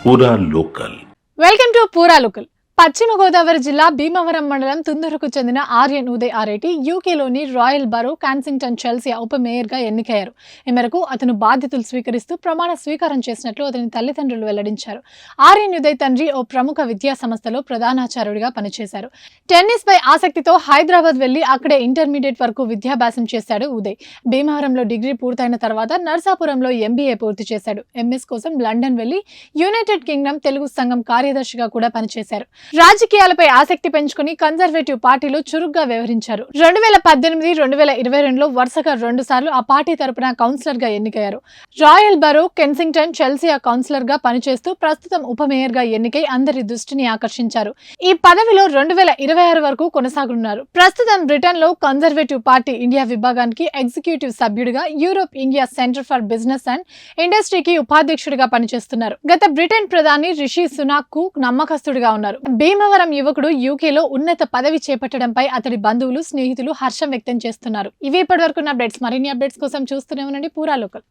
పూరా local. Welcome to పూరా local. పశ్చిమ గోదావరి జిల్లా భీమవరం మండలం తుందరకు చెందిన ఆర్యన్ ఉదయ్ ఆరేటి యూకేలోని రాయల్ బరో కాన్సింగ్టన్ చెల్సియా ఉప మేయర్గా ఎన్నికయ్యారు. ఈ మేరకు అతను బాధ్యతలు స్వీకరిస్తూ ప్రమాణ స్వీకారం చేసినట్లు అతని తల్లిదండ్రులు వెల్లడించారు. ఆర్యన్ ఉదయ్ తండ్రి ఓ ప్రముఖ విద్యా సంస్థలో ప్రధానాచార్యుడిగా పనిచేశారు. టెన్నిస్ పై ఆసక్తితో హైదరాబాద్ వెళ్లి అక్కడే ఇంటర్మీడియట్ వరకు విద్యాభ్యాసం చేశాడు ఉదయ్. భీమవరంలో డిగ్రీ పూర్తయిన తర్వాత నర్సాపురంలో ఎంబీఏ పూర్తి చేశాడు. ఎంఎస్ కోసం లండన్ వెళ్లి యునైటెడ్ కింగ్డమ్ తెలుగు సంఘం కార్యదర్శిగా కూడా పనిచేశారు. రాజకీయాలపై ఆసక్తి పెంచుకుని కన్జర్వేటివ్ పార్టీలో చురుగ్గా వ్యవహరించారు. 2018-2022లో వరుసగా 2 సార్లు ఆ పార్టీ తరపున కౌన్సిలర్ గా ఎన్నికయ్యారు. రాయల్ బరో కెన్సింగ్టన్ చెల్సియా కౌన్సిలర్ గా పనిచేస్తూ ప్రస్తుతం ఉప మేయర్ గా ఎన్నికై అందరి దృష్టిని ఆకర్షించారు. ఈ పదవిలో 2026 వరకు కొనసాగనున్నారు. ప్రస్తుతం బ్రిటన్ లో కన్జర్వేటివ్ పార్టీ ఇండియా విభాగానికి ఎగ్జిక్యూటివ్ సభ్యుడిగా, Europe India centre for business and ఇండస్ట్రీకి ఉపాధ్యక్షుడిగా పనిచేస్తున్నారు. గత బ్రిటన్ ప్రధాని రిషి సునాక్ కు నమ్మకస్తుడిగా ఉన్నారు. భీమవరం యువకుడు యూకేలో ఉన్నత పదవి చేపట్టడంపై అతడి బంధువులు, స్నేహితులు హర్షం వ్యక్తం చేస్తున్నారు. ఇవి ఇప్పటివరకు అప్డేట్స్. మరిన్ని అప్డేట్స్ కోసం చూస్తూనే ఉండండి పూరా లోకల్.